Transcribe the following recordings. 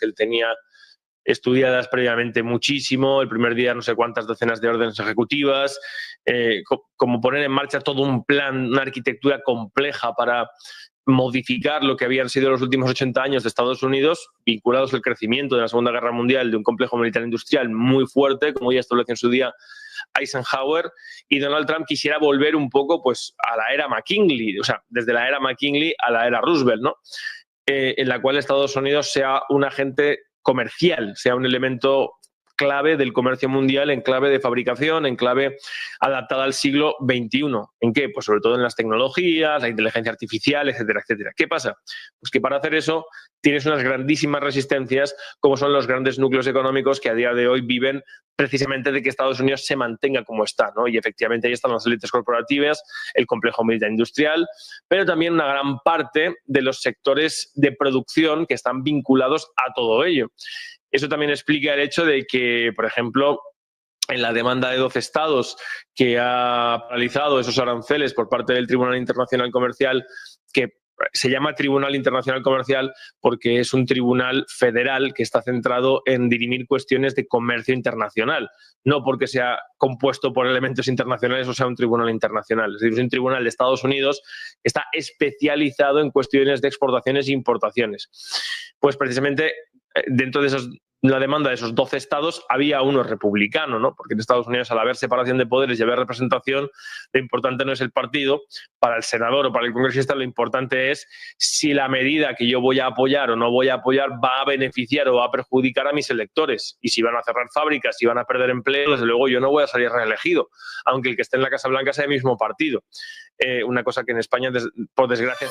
que él tenía estudiadas previamente muchísimo, el primer día no sé cuántas docenas de órdenes ejecutivas, como poner en marcha todo un plan, una arquitectura compleja para modificar lo que habían sido los últimos 80 años de Estados Unidos, vinculados al crecimiento de la Segunda Guerra Mundial, de un complejo militar industrial muy fuerte, como ya estableció en su día Eisenhower, y Donald Trump quisiera volver un poco pues, a la era McKinley, o sea, desde la era McKinley a la era Roosevelt, ¿no? En la cual Estados Unidos sea un agente comercial, sea un elemento clave del comercio mundial, en clave de fabricación, en clave adaptada al siglo XXI. ¿En qué? Pues sobre todo en las tecnologías, la inteligencia artificial, etcétera, etcétera. ¿Qué pasa? Pues que para hacer eso tienes unas grandísimas resistencias, como son los grandes núcleos económicos que a día de hoy viven precisamente de que Estados Unidos se mantenga como está, ¿no? Y efectivamente ahí están las élites corporativas, el complejo militar industrial, pero también una gran parte de los sectores de producción que están vinculados a todo ello. Eso también explica el hecho de que, por ejemplo, en la demanda de 12 estados que ha paralizado esos aranceles por parte del Tribunal Internacional Comercial, que se llama Tribunal Internacional Comercial porque es un tribunal federal que está centrado en dirimir cuestiones de comercio internacional, no porque sea compuesto por elementos internacionales o sea un tribunal internacional. Es decir, es un tribunal de Estados Unidos que está especializado en cuestiones de exportaciones e importaciones. Pues precisamente dentro de la demanda de esos 12 estados había uno republicano, ¿no? Porque en Estados Unidos, al haber separación de poderes y haber representación, lo importante no es el partido. Para el senador o para el congresista lo importante es si la medida que yo voy a apoyar o no voy a apoyar va a beneficiar o va a perjudicar a mis electores. Y si van a cerrar fábricas, si van a perder empleo, desde luego yo no voy a salir reelegido, aunque el que esté en la Casa Blanca sea del mismo partido. Una cosa que en España, por desgracia...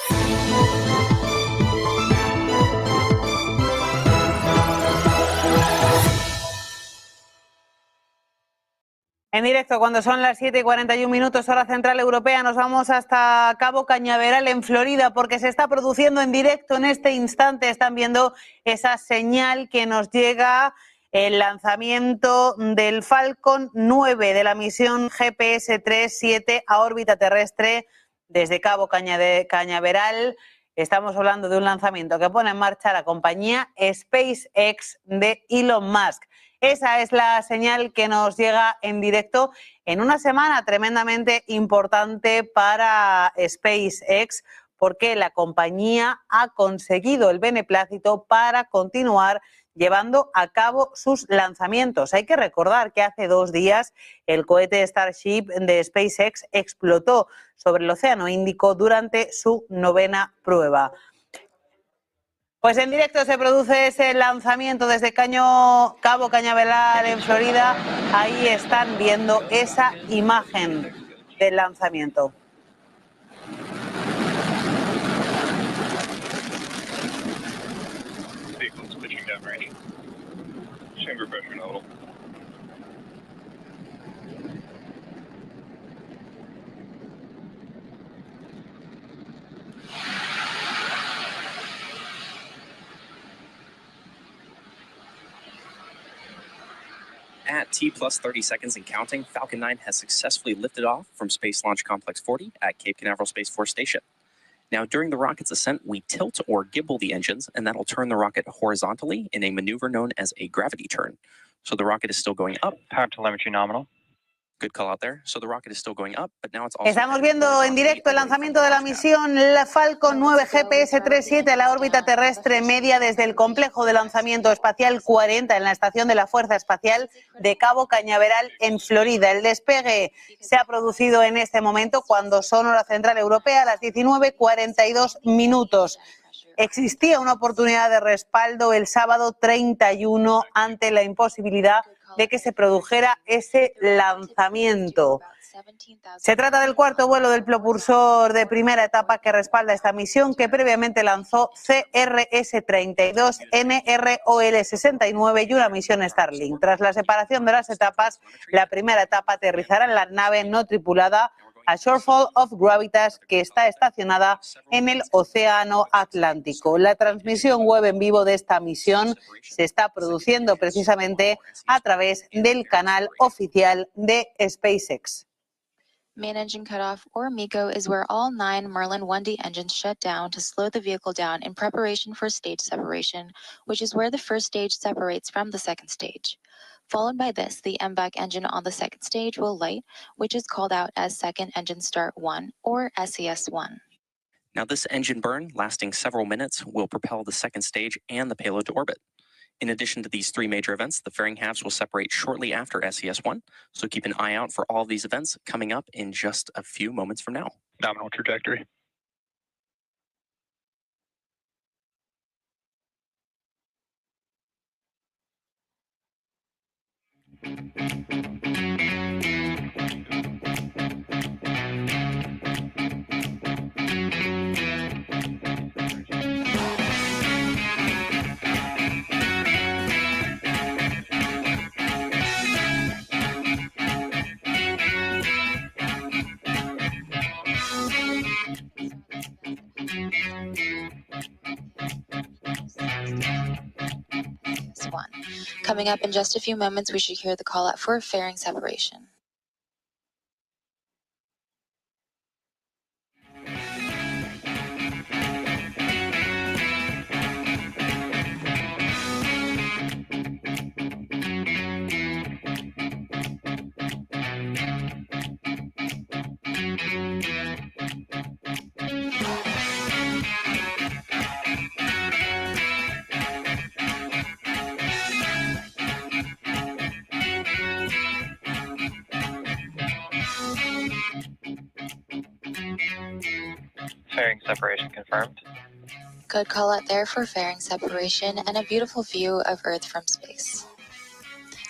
En directo, cuando son las 7:41, hora central europea, nos vamos hasta Cabo Cañaveral, en Florida, porque se está produciendo en directo en este instante. Están viendo esa señal que nos llega, el lanzamiento del Falcon 9 de la misión GPS III-7 a órbita terrestre desde Cabo Cañaveral. Estamos hablando de un lanzamiento que pone en marcha la compañía SpaceX de Elon Musk. Esa es la señal que nos llega en directo en una semana tremendamente importante para SpaceX, porque la compañía ha conseguido el beneplácito para continuar llevando a cabo sus lanzamientos. Hay que recordar que hace 2 días el cohete Starship de SpaceX explotó sobre el Océano Índico durante su 9ª prueba. Pues en directo se produce ese lanzamiento desde Cabo Cañaveral, en Florida. Ahí están viendo esa imagen del lanzamiento. At T+30 seconds and counting, Falcon 9 has successfully lifted off from Space Launch Complex 40 at Cape Canaveral Space Force Station. Now, during the rocket's ascent, we tilt or gimbal the engines, and that'll turn the rocket horizontally in a maneuver known as a gravity turn. So the rocket is still going up. Power telemetry nominal. Good call out there. So the rocket is still going up, but now it's also... Estamos viendo en directo el lanzamiento de la misión Falcon 9 GPS III-7 a la órbita terrestre media desde el complejo de lanzamiento espacial 40 en la estación de la Fuerza Espacial de Cabo Cañaveral, en Florida. El despegue se ha producido en este momento, cuando son hora central europea, a las 19:42. Existía una oportunidad de respaldo el sábado 31 ante la imposibilidad de que se produjera ese lanzamiento. Se trata del 4º vuelo del propulsor de primera etapa que respalda esta misión, que previamente lanzó CRS-32, NROL-69 y una misión Starlink. Tras la separación de las etapas, la primera etapa aterrizará en la nave no tripulada a Shortfall of Gravitas, que está estacionada en el Océano Atlántico. La transmisión web en vivo de esta misión se está produciendo precisamente a través del canal oficial de SpaceX. Main engine cutoff, or MECO, is where all 9 Merlin 1D engines shut down to slow the vehicle down in preparation for stage separation, which is where the first stage separates from the second stage. Followed by this, the MVAC engine on the second stage will light, which is called out as Second Engine Start 1, or SES1. Now this engine burn, lasting several minutes, will propel the second stage and the payload to orbit. In addition to these 3 major events, the fairing halves will separate shortly after SES1, so keep an eye out for all of these events coming up in just a few moments from now. Nominal trajectory. Coming up in just a few moments, we should hear the call out for fairing separation. Fairing separation confirmed. Good call out there for fairing separation and a beautiful view of Earth from space.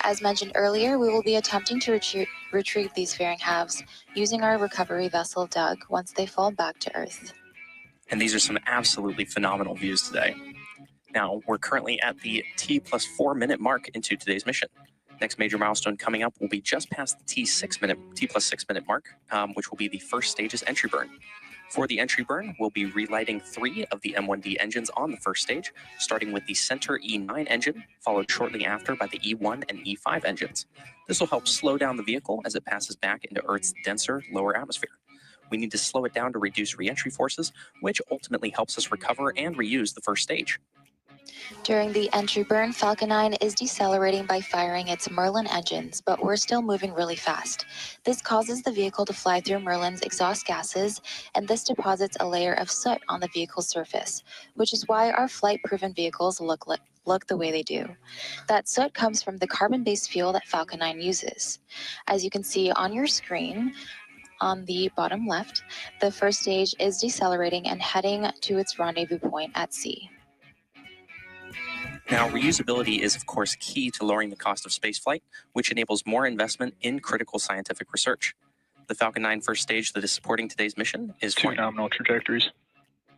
As mentioned earlier, we will be attempting to retrieve these fairing halves using our recovery vessel Doug once they fall back to Earth. And these are some absolutely phenomenal views today. Now, we're currently at the T+4 minute mark into today's mission. Next major milestone coming up will be just past the T+6 minute mark, which will be the first stage's entry burn. For the entry burn, we'll be relighting 3 of the M1D engines on the first stage, starting with the center E9 engine, followed shortly after by the E1 and E5 engines. This will help slow down the vehicle as it passes back into Earth's denser, lower atmosphere. We need to slow it down to reduce re-entry forces, which ultimately helps us recover and reuse the first stage. During the entry burn, Falcon 9 is decelerating by firing its Merlin engines, but we're still moving really fast. This causes the vehicle to fly through Merlin's exhaust gases, and this deposits a layer of soot on the vehicle's surface, which is why our flight-proven vehicles look the way they do. That soot comes from the carbon-based fuel that Falcon 9 uses. As you can see on your screen, on the bottom left, the first stage is decelerating and heading to its rendezvous point at sea. Now, reusability is, of course, key to lowering the cost of spaceflight, which enables more investment in critical scientific research. The Falcon 9 first stage that is supporting today's mission is 2 nominal trajectories.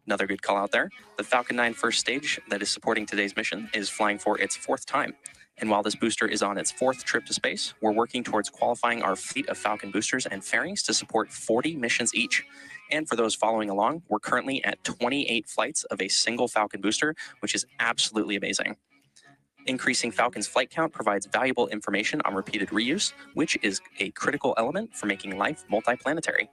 Another good call out there. The Falcon 9 first stage that is supporting today's mission is flying for its 4th time. And while this booster is on its 4th trip to space, we're working towards qualifying our fleet of Falcon boosters and fairings to support 40 missions each. And for those following along, we're currently at 28 flights of a single Falcon booster, which is absolutely amazing. Increasing Falcon's flight count provides valuable information on repeated reuse, which is a critical element for making life multiplanetary.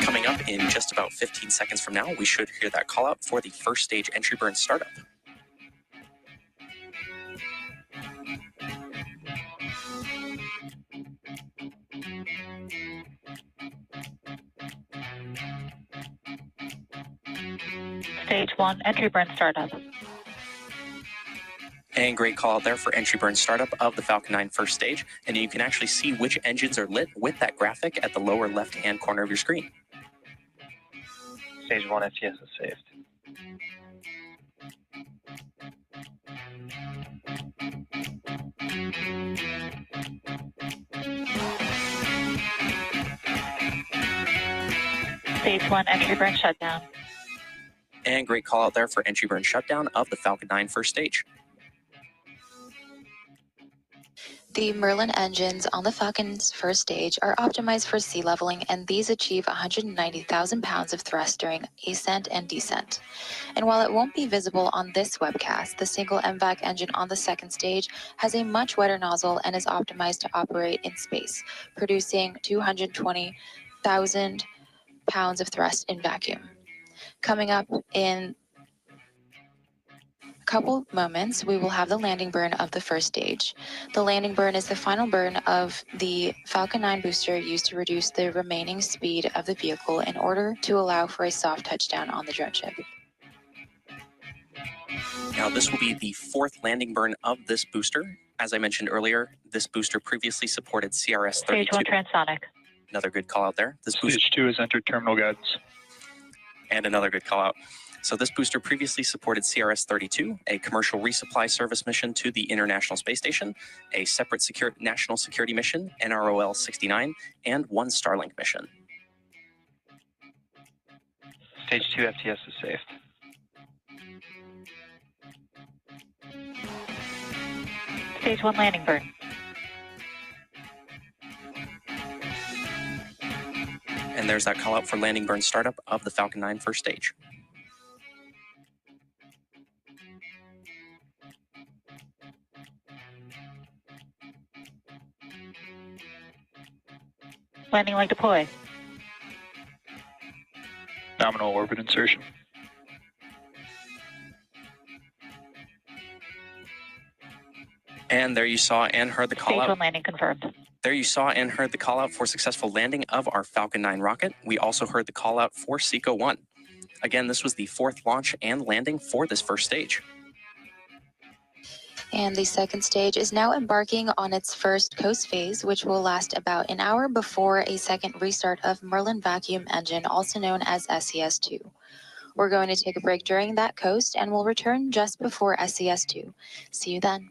Coming up in just about 15 seconds from now, we should hear that call out for the first stage entry burn startup. Stage 1 entry burn startup. And great call out there for entry burn startup of the Falcon 9 first stage. And you can actually see which engines are lit with that graphic at the lower left-hand corner of your screen. Stage 1 SES is saved. Stage 1 entry burn shutdown. And great call out there for entry burn shutdown of the Falcon 9 first stage. The Merlin engines on the Falcon's first stage are optimized for sea leveling, and these achieve 190,000 pounds of thrust during ascent and descent. And while it won't be visible on this webcast, the single MVAC engine on the second stage has a much wetter nozzle and is optimized to operate in space, producing 220,000 pounds of thrust in vacuum. Coming up in a couple moments, we will have the landing burn of the first stage. The landing burn is the final burn of the Falcon 9 booster used to reduce the remaining speed of the vehicle in order to allow for a soft touchdown on the drone ship. Now, this will be the fourth landing burn of this booster. As I mentioned earlier, this booster previously supported CRS-32. Stage 1 transonic. Another good call out there. This booster, Stage 2 has entered terminal guidance. and another good call out. So this booster previously supported CRS-32, a commercial resupply service mission to the International Space Station, a separate national security mission, NROL-69, and one Starlink mission. Stage 2 FTS is safe. Stage 1 landing burn. And there's that call out for landing burn startup of the Falcon 9 first stage. Landing leg deploy. Nominal orbit insertion. And there you saw and heard the call Stage out. 1 landing confirmed. There you saw and heard the call out for successful landing of our Falcon 9 rocket. We also heard the call out for SECO 1. Again, this was the fourth launch and landing for this first stage. And the second stage is now embarking on its first coast phase, which will last about an hour before a second restart of Merlin vacuum engine, also known as SES-2. We're going to take a break during that coast, and we'll return just before SES-2. See you then.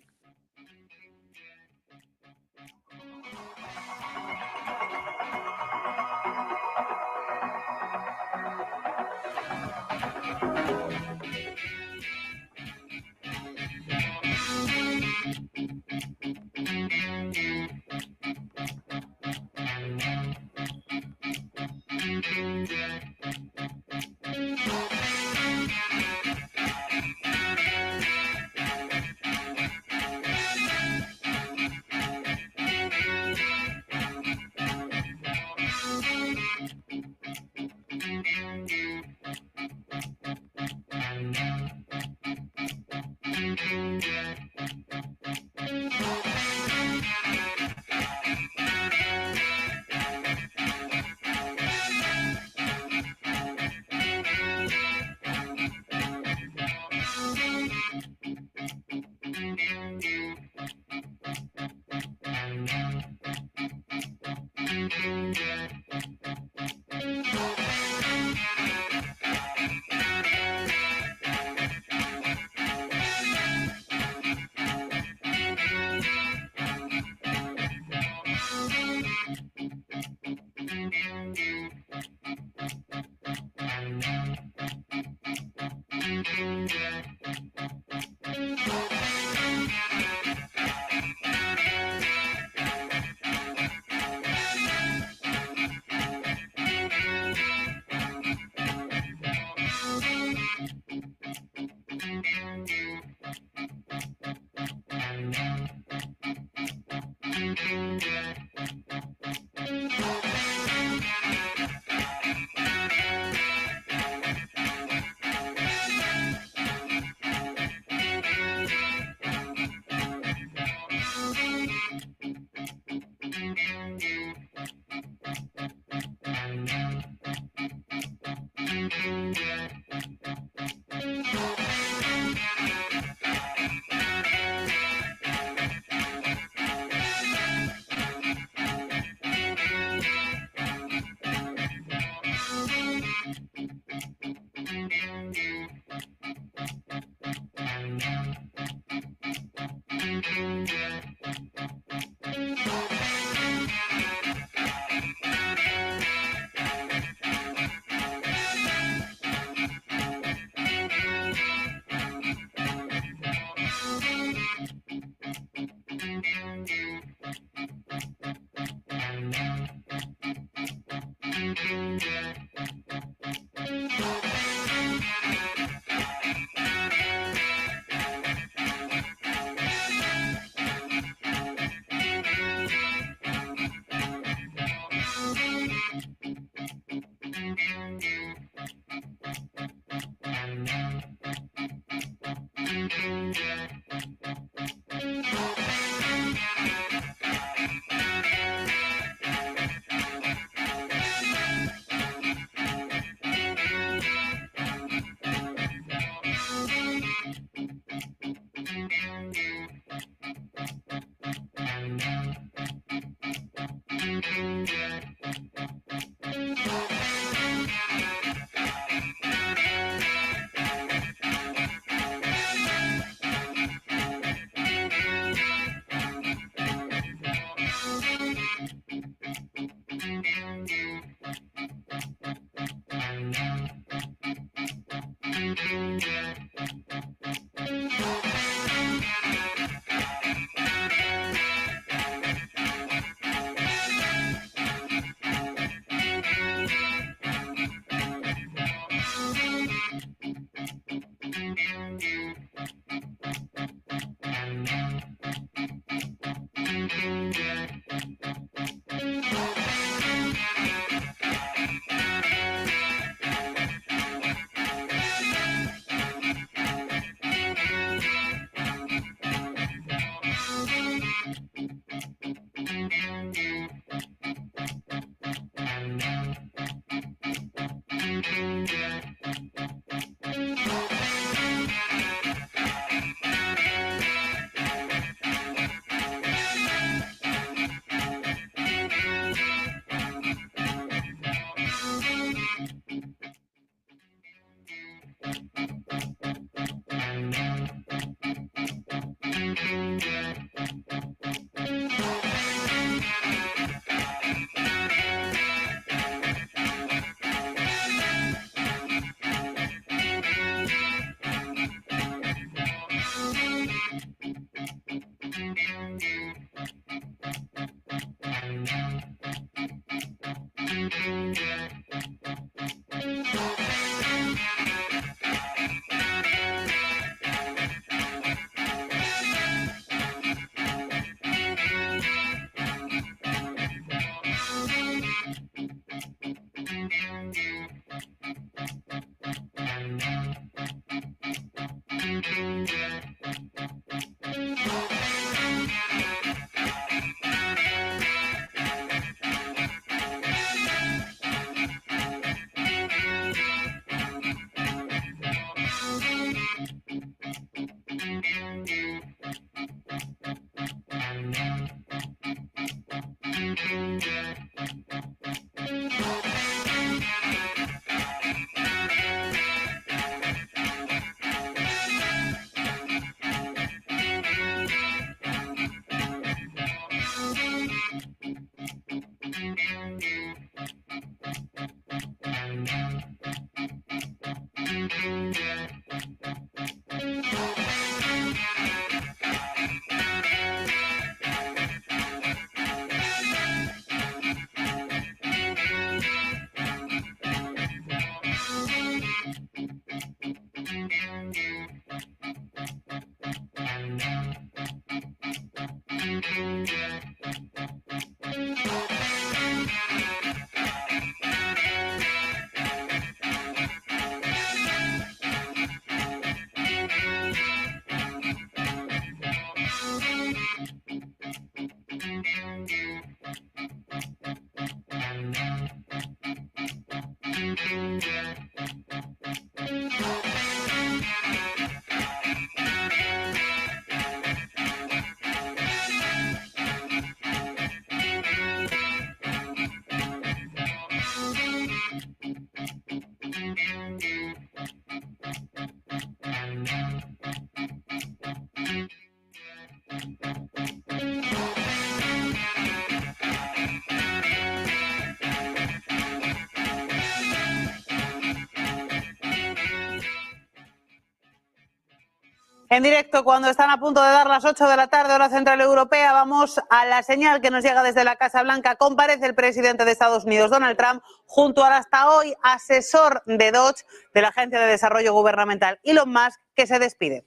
En directo, cuando están a punto de dar las 8 de la tarde, hora central europea, vamos a la señal que nos llega desde la Casa Blanca. Comparece el presidente de Estados Unidos, Donald Trump, junto al hasta hoy asesor de Dodge de la Agencia de Desarrollo Gubernamental, Elon Musk, que se despide.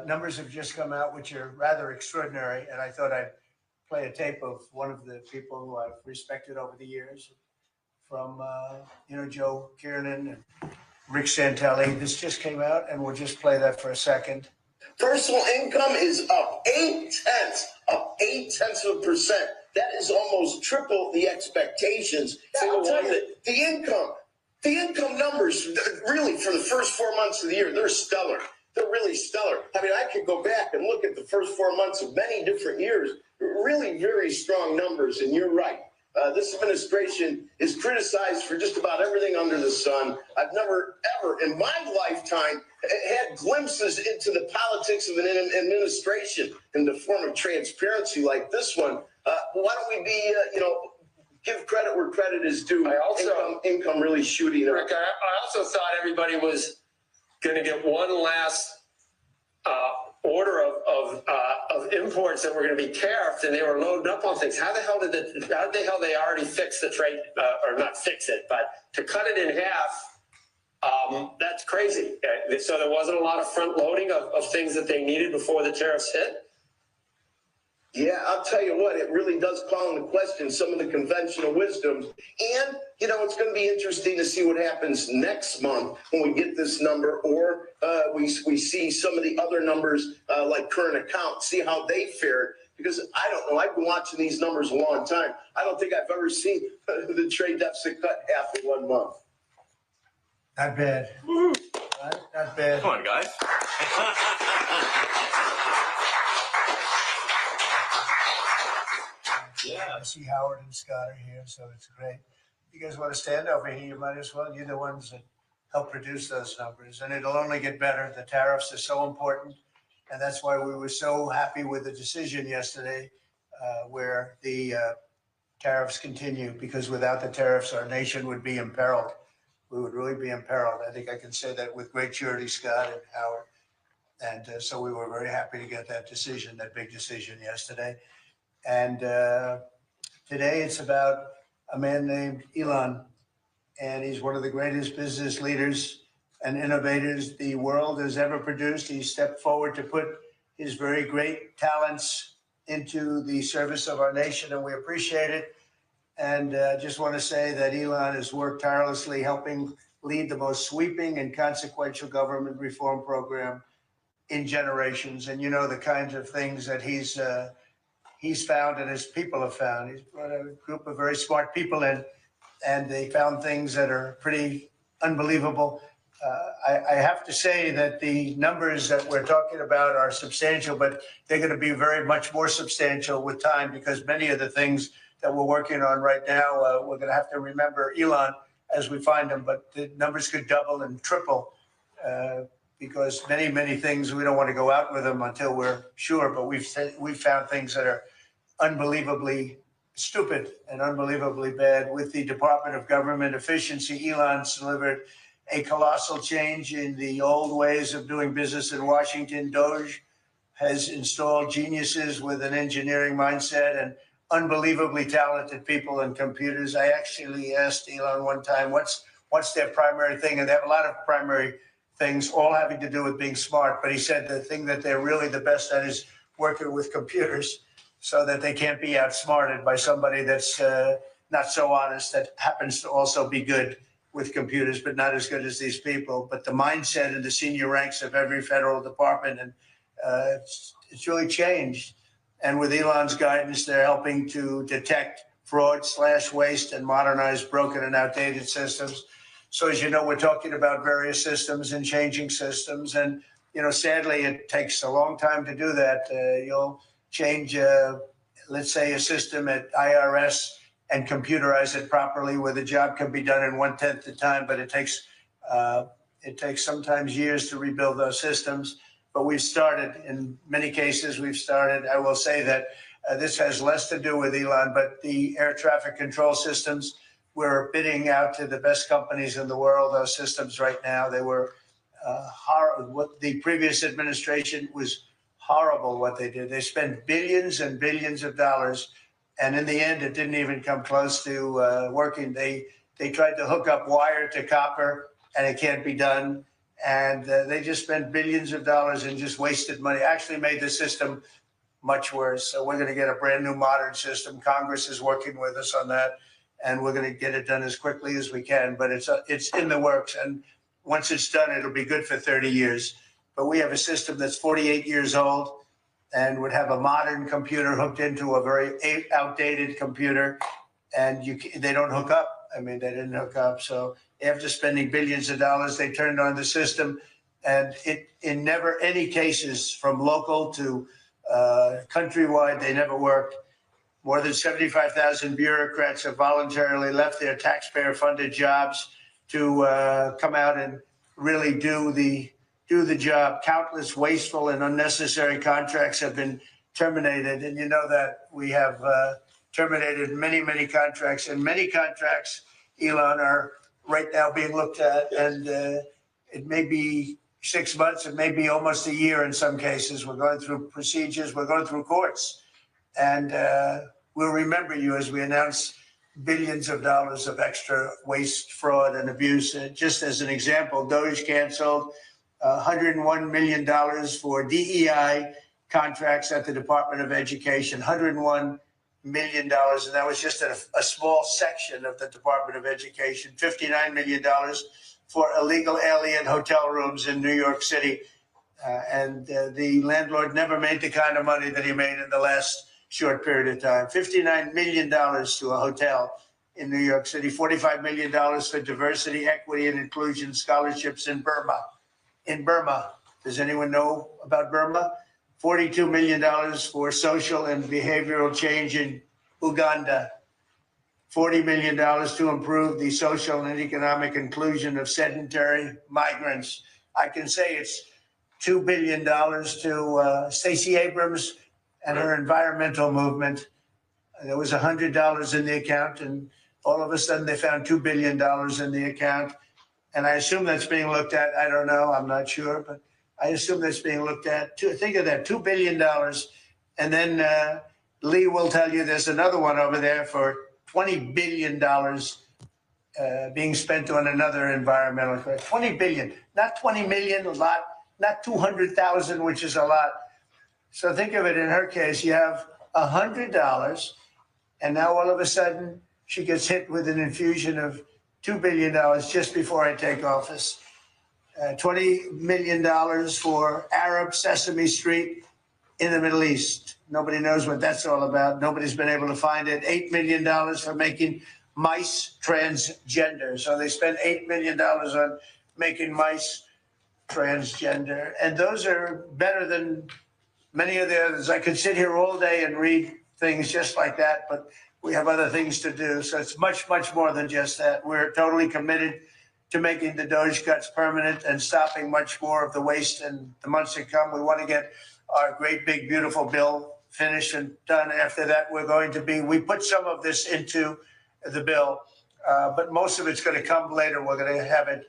Numbers have just come out which are rather extraordinary, and I thought I'd play a tape of one of the people who I've respected over the years, from, Joe Kiernan and Rick Santelli. This just came out, and we'll just play that for a second. Personal income is up 0.8%. That is almost triple the expectations. I'll tell you, the income numbers, really, for the first 4 months of the year, they're stellar. They're really stellar. I mean, I could go back and look at the first 4 months of many different years. Really very strong numbers, and you're right. This administration is criticized for just about everything under the sun. I've never, ever in my lifetime had glimpses into the politics of an administration in the form of transparency like this one. Why don't we be, give credit where credit is due. I also income really shooting up. Rick, I also thought everybody was going to get one last order of imports that were going to be tariffed, and they were loading up on things. How the hell they already fix the trade, or not fix it, but to cut it in half? That's crazy. So there wasn't a lot of front loading of things that they needed before the tariffs hit. Yeah, I'll tell you what, it really does call into question some of the conventional wisdoms. And, it's going to be interesting to see what happens next month when we get this number, or we see some of the other numbers like current account, see how they fared. Because I don't know, I've been watching these numbers a long time. I don't think I've ever seen the trade deficit cut half in 1 month. Not bad. Right? Not bad. Come on, guys. Yeah, I see Howard and Scott are here, so it's great. You guys want to stand over here? You might as well. You're the ones that help produce those numbers, and it'll only get better. The tariffs are so important, and that's why we were so happy with the decision yesterday, where the tariffs continue, because without the tariffs, our nation would be imperiled. We would really be imperiled. I think I can say that with great surety, Scott and Howard. And so we were very happy to get that decision, that big decision yesterday. And today it's about a man named Elon, and he's one of the greatest business leaders and innovators the world has ever produced. He stepped forward to put his very great talents into the service of our nation, and we appreciate it. And I just want to say that Elon has worked tirelessly helping lead the most sweeping and consequential government reform program in generations. And the kinds of things that he's found and his people have found. He's brought a group of very smart people in, and they found things that are pretty unbelievable. I have to say that the numbers that we're talking about are substantial, but they're going to be very much more substantial with time, because many of the things that we're working on right now, we're going to have to remember Elon as we find them, but the numbers could double and triple because many, many things, we don't want to go out with them until we're sure, but we've found things that are unbelievably stupid and unbelievably bad. With the Department of Government Efficiency, Elon's delivered a colossal change in the old ways of doing business in Washington. DOGE has installed geniuses with an engineering mindset and unbelievably talented people and computers. I actually asked Elon one time, what's their primary thing? And they have a lot of primary things, all having to do with being smart. But he said the thing that they're really the best at is working with computers, so that they can't be outsmarted by somebody that's not so honest, that happens to also be good with computers, but not as good as these people. But the mindset in the senior ranks of every federal department, and it's really changed. And with Elon's guidance, they're helping to detect fraud, slash waste, and modernize broken and outdated systems. So as you know, we're talking about various systems and changing systems. And, sadly, it takes a long time to do that. You'll change, let's say, a system at IRS and computerize it properly, where the job can be done in 1/10 the time, but it takes sometimes years to rebuild those systems. But we've started, in many cases, I will say that this has less to do with Elon, but the air traffic control systems, we're bidding out to the best companies in the world, those systems right now. They were horrible. What the previous administration was horrible what they did. They spent billions and billions of dollars, and in the end, it didn't even come close to working. They tried to hook up wire to copper, and it can't be done. And they just spent billions of dollars and just wasted money, actually made the system much worse. So we're going to get a brand new modern system. Congress is working with us on that. and we're going to get it done as quickly as we can. But it's in the works, and once it's done, it'll be good for 30 years. But we have a system that's 48 years old and would have a modern computer hooked into a very outdated computer, and they don't hook up. I mean, they didn't hook up. So after spending billions of dollars, they turned on the system, and it in never any cases from local to countrywide, they never worked. More than 75,000 bureaucrats have voluntarily left their taxpayer-funded jobs to come out and really do the job. Countless wasteful and unnecessary contracts have been terminated, and you know that we have terminated many contracts, and many contracts, Elon, are right now being looked at, and it may be 6 months, it may be almost a year in some cases. We're going through procedures, we're going through courts, and we'll remember you as we announce billions of dollars of extra waste, fraud, and abuse. Just as an example, DOGE canceled $101 million for DEI contracts at the Department of Education, $101 million, and that was just a small section of the Department of Education. $59 million for illegal alien hotel rooms in New York City, and the landlord never made the kind of money that he made in the last short period of time. $59 million to a hotel in New York City, $45 million for diversity, equity, and inclusion scholarships in Burma. In Burma, does anyone know about Burma? $42 million for social and behavioral change in Uganda. $40 million to improve the social and economic inclusion of sedentary migrants. I can say it's $2 billion to Stacey Abrams and her environmental movement. There was $100 in the account, and all of a sudden they found $2 billion in the account. And I assume that's being looked at. I don't know. I'm not sure, but I assume that's being looked at. Think of that, $2 billion. And then Lee will tell you there's another one over there for $20 billion being spent on another environmental crisis. $20 billion, not 20 million, a lot, not 200,000, which is a lot. So think of it, in her case, you have $100, and now all of a sudden she gets hit with an infusion of $2 billion just before I take office. $20 million for Arab Sesame Street in the Middle East. Nobody knows what that's all about. Nobody's been able to find it. $8 million for making mice transgender. So they spent $8 million on making mice transgender. And those are better than many of the others. I could sit here all day and read things just like that, but we have other things to do. So it's much more than just that. We're totally committed to making the DOGE cuts permanent and stopping much more of the waste in the months to come. We want to get our great, big, beautiful bill finished and done. After that, we put some of this into the bill, but most of it's going to come later. We're going to have it